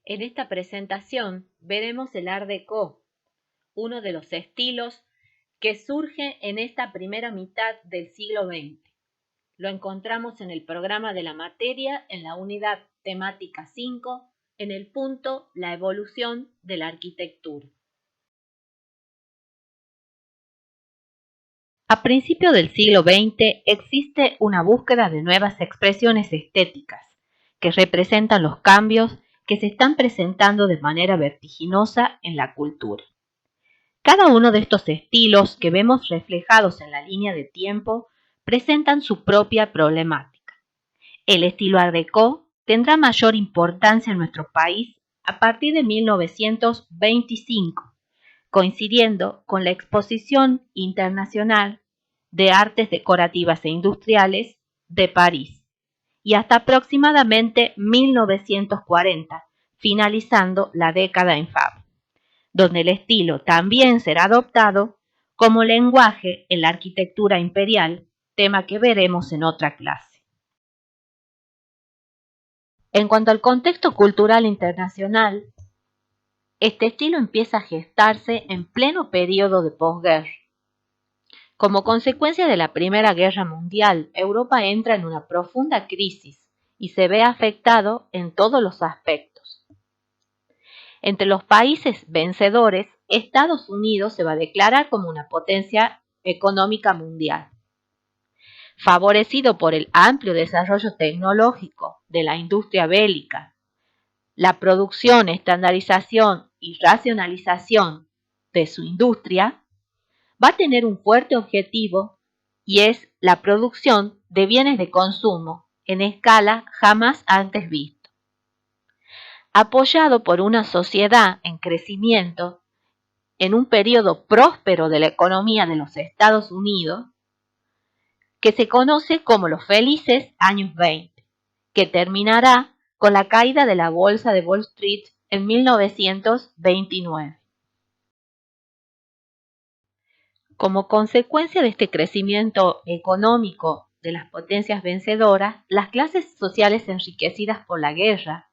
En esta presentación veremos el Art Deco, uno de los estilos que surge en esta primera mitad del siglo XX. Lo encontramos en el programa de la materia en la unidad temática 5, en el punto La evolución de la arquitectura. A principios del siglo XX existe una búsqueda de nuevas expresiones estéticas que representan los cambios que se están presentando de manera vertiginosa en la cultura. Cada uno de estos estilos que vemos reflejados en la línea de tiempo presentan su propia problemática. El estilo Art Deco tendrá mayor importancia en nuestro país a partir de 1925, coincidiendo con la Exposición Internacional de Artes Decorativas e Industriales de París, y hasta aproximadamente 1940, finalizando la década infame, donde el estilo también será adoptado como lenguaje en la arquitectura imperial, tema que veremos en otra clase. En cuanto al contexto cultural internacional, este estilo empieza a gestarse en pleno periodo de posguerra. Como consecuencia de la Primera Guerra Mundial, Europa entra en una profunda crisis y se ve afectado en todos los aspectos. Entre los países vencedores, Estados Unidos se va a declarar como una potencia económica mundial. Favorecido por el amplio desarrollo tecnológico de la industria bélica, la producción, estandarización y racionalización de su industria, va a tener un fuerte objetivo y es la producción de bienes de consumo en escala jamás antes vista. Apoyado por una sociedad en crecimiento, en un periodo próspero de la economía de los Estados Unidos, que se conoce como los felices años 20, que terminará con la caída de la bolsa de Wall Street en 1929. Como consecuencia de este crecimiento económico de las potencias vencedoras, las clases sociales enriquecidas por la guerra,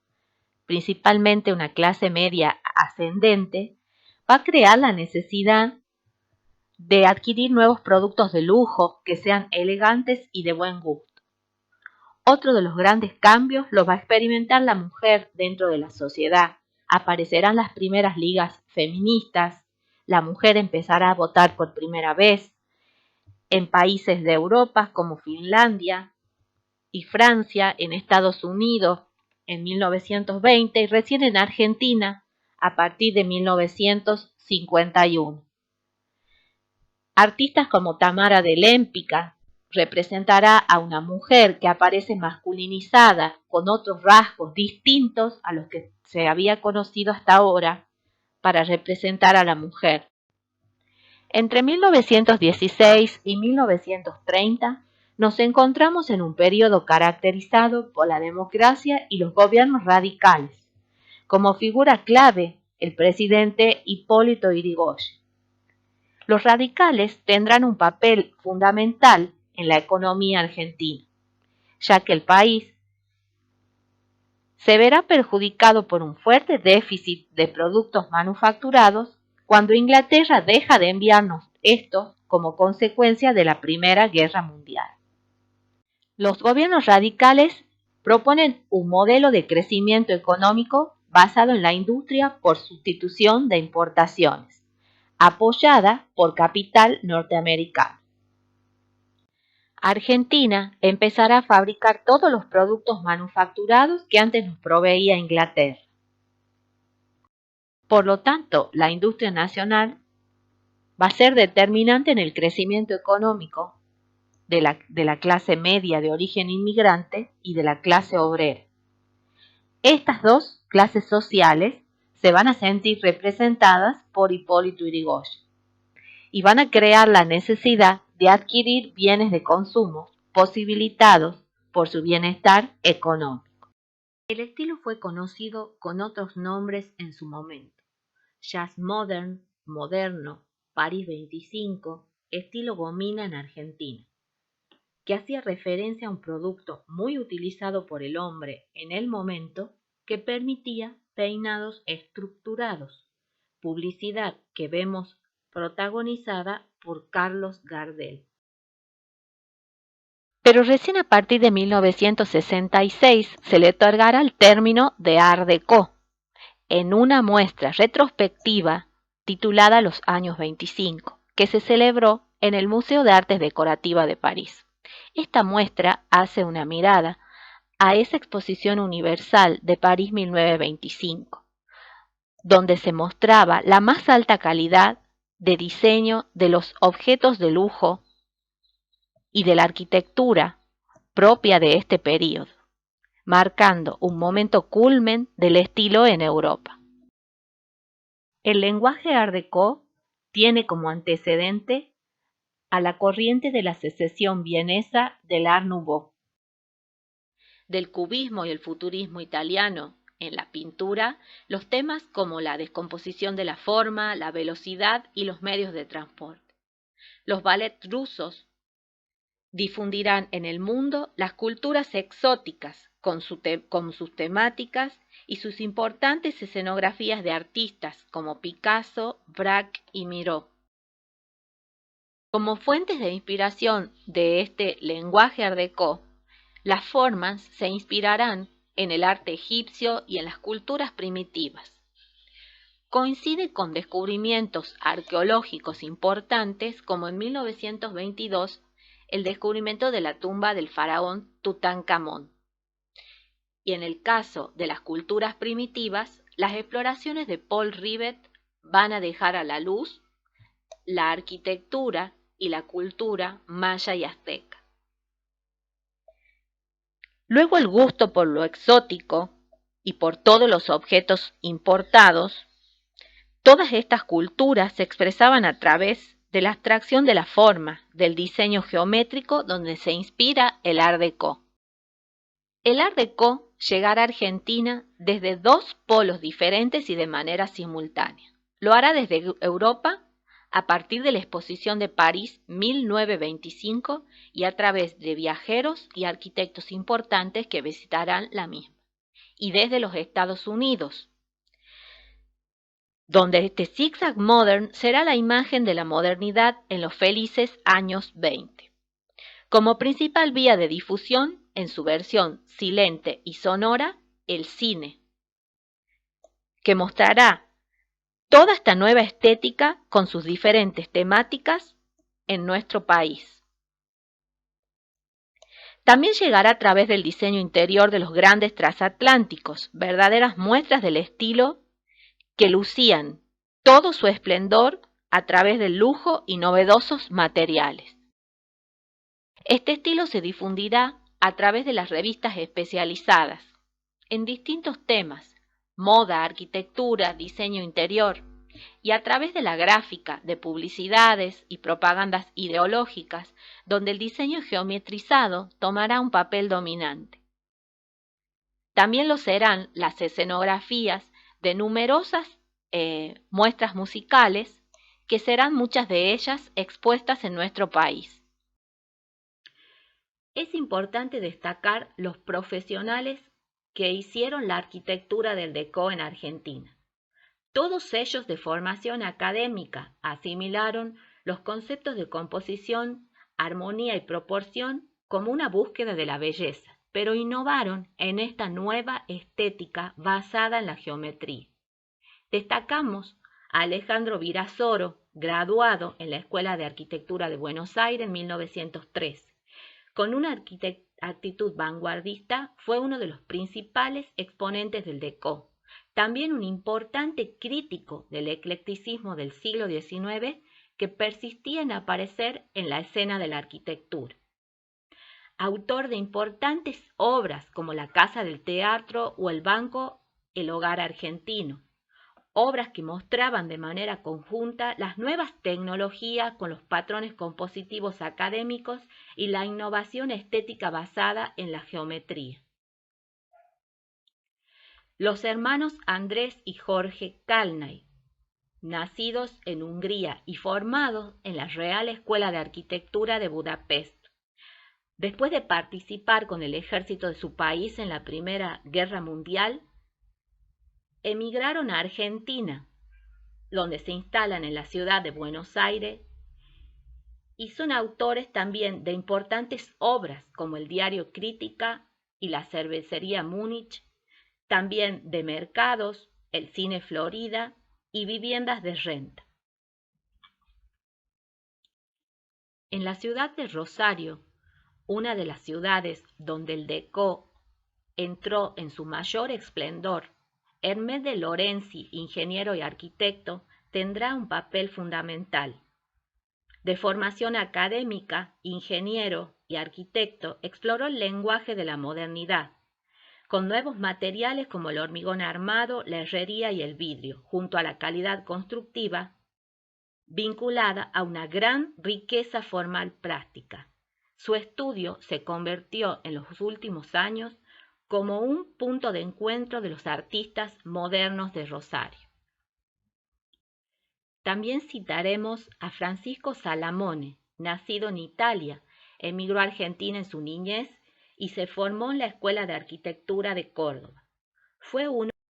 principalmente una clase media ascendente, va a crear la necesidad de adquirir nuevos productos de lujo que sean elegantes y de buen gusto. Otro de los grandes cambios lo va a experimentar la mujer dentro de la sociedad. Aparecerán las primeras ligas feministas, la mujer empezará a votar por primera vez en países de Europa como Finlandia y Francia, en Estados Unidos en 1920 y recién en Argentina a partir de 1951. Artistas como Tamara de Lempicka representará a una mujer que aparece masculinizada con otros rasgos distintos a los que se había conocido hasta ahora para representar a la mujer. Entre 1916 y 1930 nos encontramos en un periodo caracterizado por la democracia y los gobiernos radicales. Como figura clave, el presidente Hipólito Yrigoyen. Los radicales tendrán un papel fundamental en la economía argentina, ya que el país se verá perjudicado por un fuerte déficit de productos manufacturados cuando Inglaterra deja de enviarnos estos como consecuencia de la Primera Guerra Mundial. Los gobiernos radicales proponen un modelo de crecimiento económico basado en la industria por sustitución de importaciones, apoyada por capital norteamericano. Argentina empezará a fabricar todos los productos manufacturados que antes nos proveía Inglaterra. Por lo tanto, la industria nacional va a ser determinante en el crecimiento económico de la clase media de origen inmigrante y de la clase obrera. Estas dos clases sociales se van a sentir representadas por Hipólito Yrigoyen y van a crear la necesidad de adquirir bienes de consumo posibilitados por su bienestar económico. El estilo fue conocido con otros nombres en su momento: jazz modern, moderno, París 25, estilo gomina en Argentina, que hacía referencia a un producto muy utilizado por el hombre en el momento que permitía peinados estructurados, publicidad que vemos protagonizada por Carlos Gardel. Pero recién a partir de 1966 se le otorgará el término de Art Deco, en una muestra retrospectiva titulada Los años 25, que se celebró en el Museo de Artes Decorativas de París. Esta muestra hace una mirada a esa exposición universal de París 1925, donde se mostraba la más alta calidad de diseño de los objetos de lujo y de la arquitectura propia de este período, marcando un momento culmen del estilo en Europa. El lenguaje Art Deco tiene como antecedente a la corriente de la secesión vienesa del Art Nouveau. Del cubismo y el futurismo italiano en la pintura, los temas como la descomposición de la forma, la velocidad y los medios de transporte. Los ballets rusos difundirán en el mundo las culturas exóticas con sus temáticas y sus importantes escenografías de artistas como Picasso, Braque y Miró. Como fuentes de inspiración de este lenguaje Art Deco, las formas se inspirarán en el arte egipcio y en las culturas primitivas. Coincide con descubrimientos arqueológicos importantes como en 1922 el descubrimiento de la tumba del faraón Tutankamón. Y en el caso de las culturas primitivas, las exploraciones de Paul Rivet van a dejar a la luz la arquitectura y la cultura maya y azteca. Luego el gusto por lo exótico y por todos los objetos importados, todas estas culturas se expresaban a través de la abstracción de la forma, del diseño geométrico donde se inspira el Art Deco. El Art Deco llegará a Argentina desde dos polos diferentes y de manera simultánea. Lo hará desde Europa a partir de la Exposición de París 1925 y a través de viajeros y arquitectos importantes que visitarán la misma. Y desde los Estados Unidos, donde este zigzag modern será la imagen de la modernidad en los felices años 20. Como principal vía de difusión, en su versión silente y sonora, el cine, que mostrará toda esta nueva estética con sus diferentes temáticas en nuestro país. También llegará a través del diseño interior de los grandes transatlánticos, verdaderas muestras del estilo que lucían todo su esplendor a través del lujo y novedosos materiales. Este estilo se difundirá a través de las revistas especializadas en distintos temas, moda, arquitectura, diseño interior, y a través de la gráfica, de publicidades y propagandas ideológicas, donde el diseño geometrizado tomará un papel dominante. También lo serán las escenografías de numerosas muestras musicales, que serán muchas de ellas expuestas en nuestro país. Es importante destacar los profesionales que hicieron la arquitectura del Deco en Argentina. Todos ellos de formación académica asimilaron los conceptos de composición, armonía y proporción como una búsqueda de la belleza, pero innovaron en esta nueva estética basada en la geometría. Destacamos a Alejandro Virasoro, graduado en la Escuela de Arquitectura de Buenos Aires en 1903. Con una actitud vanguardista, fue uno de los principales exponentes del Deco. También un importante crítico del eclecticismo del siglo XIX que persistía en aparecer en la escena de la arquitectura. Autor de importantes obras como La Casa del Teatro o el Banco El Hogar Argentino, obras que mostraban de manera conjunta las nuevas tecnologías con los patrones compositivos académicos y la innovación estética basada en la geometría. Los hermanos Andrés y Jorge Kalnay, nacidos en Hungría y formados en la Real Escuela de Arquitectura de Budapest. Después de participar con el ejército de su país en la Primera Guerra Mundial, emigraron a Argentina, donde se instalan en la ciudad de Buenos Aires y son autores también de importantes obras como el diario Crítica y la cervecería Múnich, también de mercados, el cine Florida y viviendas de renta. En la ciudad de Rosario, una de las ciudades donde el Decó entró en su mayor esplendor, Hermes de Lorenzi, ingeniero y arquitecto, tendrá un papel fundamental. De formación académica, ingeniero y arquitecto, exploró el lenguaje de la modernidad, con nuevos materiales como el hormigón armado, la herrería y el vidrio, junto a la calidad constructiva, vinculada a una gran riqueza formal práctica. Su estudio se convirtió en los últimos años como un punto de encuentro de los artistas modernos de Rosario. También citaremos a Francisco Salamone, nacido en Italia, emigró a Argentina en su niñez y se formó en la Escuela de Arquitectura de Córdoba.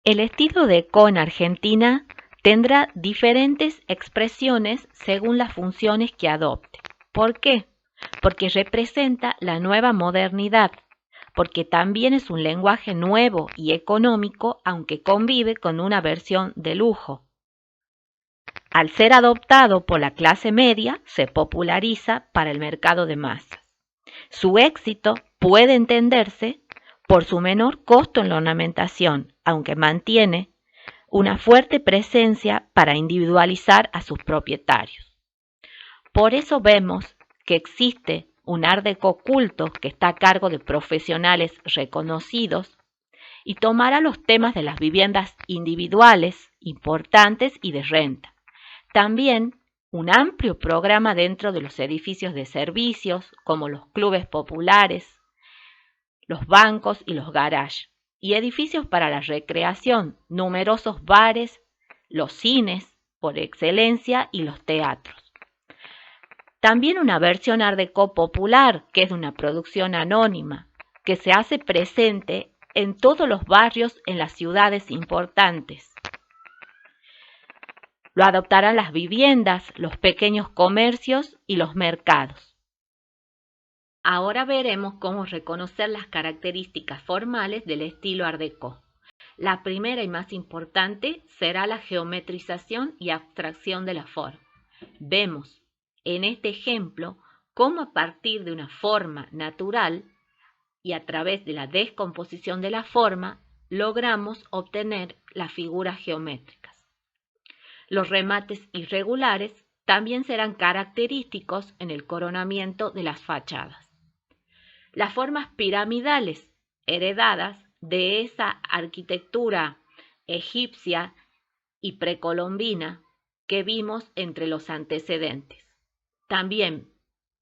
El estilo Decó en Argentina tendrá diferentes expresiones según las funciones que adopte. ¿Por qué? Porque representa la nueva modernidad, porque también es un lenguaje nuevo y económico, aunque convive con una versión de lujo. Al ser adoptado por la clase media, se populariza para el mercado de masas. Su éxito puede entenderse por su menor costo en la ornamentación, aunque mantiene una fuerte presencia para individualizar a sus propietarios. Por eso vemos que existe un Art Deco oculto que está a cargo de profesionales reconocidos y tomará los temas de las viviendas individuales, importantes y de renta. También un amplio programa dentro de los edificios de servicios, como los clubes populares, los bancos y los garages, y edificios para la recreación, numerosos bares, los cines por excelencia y los teatros. También una versión Art Deco popular, que es una producción anónima, que se hace presente en todos los barrios en las ciudades importantes. Lo adoptarán las viviendas, los pequeños comercios y los mercados. Ahora veremos cómo reconocer las características formales del estilo Art Deco. La primera y más importante será la geometrización y abstracción de la forma. Vemos en este ejemplo cómo a partir de una forma natural y a través de la descomposición de la forma logramos obtener las figuras geométricas. Los remates irregulares también serán característicos en el coronamiento de las fachadas. Las formas piramidales heredadas de esa arquitectura egipcia y precolombina que vimos entre los antecedentes. También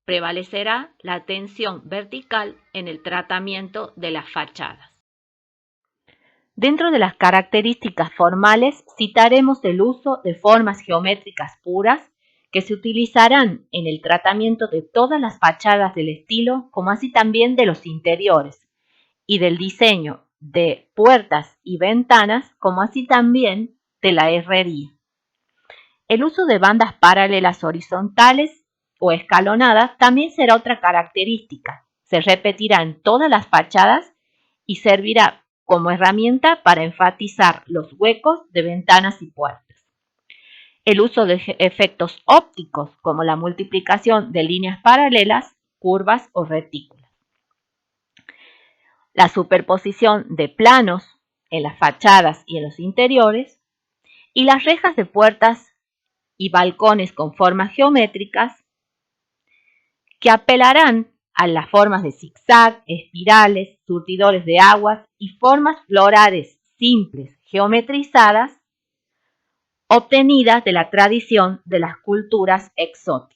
prevalecerá la tensión vertical en el tratamiento de las fachadas. Dentro de las características formales citaremos el uso de formas geométricas puras que se utilizarán en el tratamiento de todas las fachadas del estilo, como así también de los interiores, y del diseño de puertas y ventanas, como así también de la herrería. El uso de bandas paralelas horizontales o escalonadas también será otra característica. Se repetirá en todas las fachadas y servirá como herramienta para enfatizar los huecos de ventanas y puertas. El uso de efectos ópticos, como la multiplicación de líneas paralelas, curvas o retículas. La superposición de planos en las fachadas y en los interiores, y las rejas de puertas y balcones con formas geométricas que apelarán a las formas de zigzag, espirales, surtidores de aguas y formas florales simples, geometrizadas, obtenidas de la tradición de las culturas exóticas.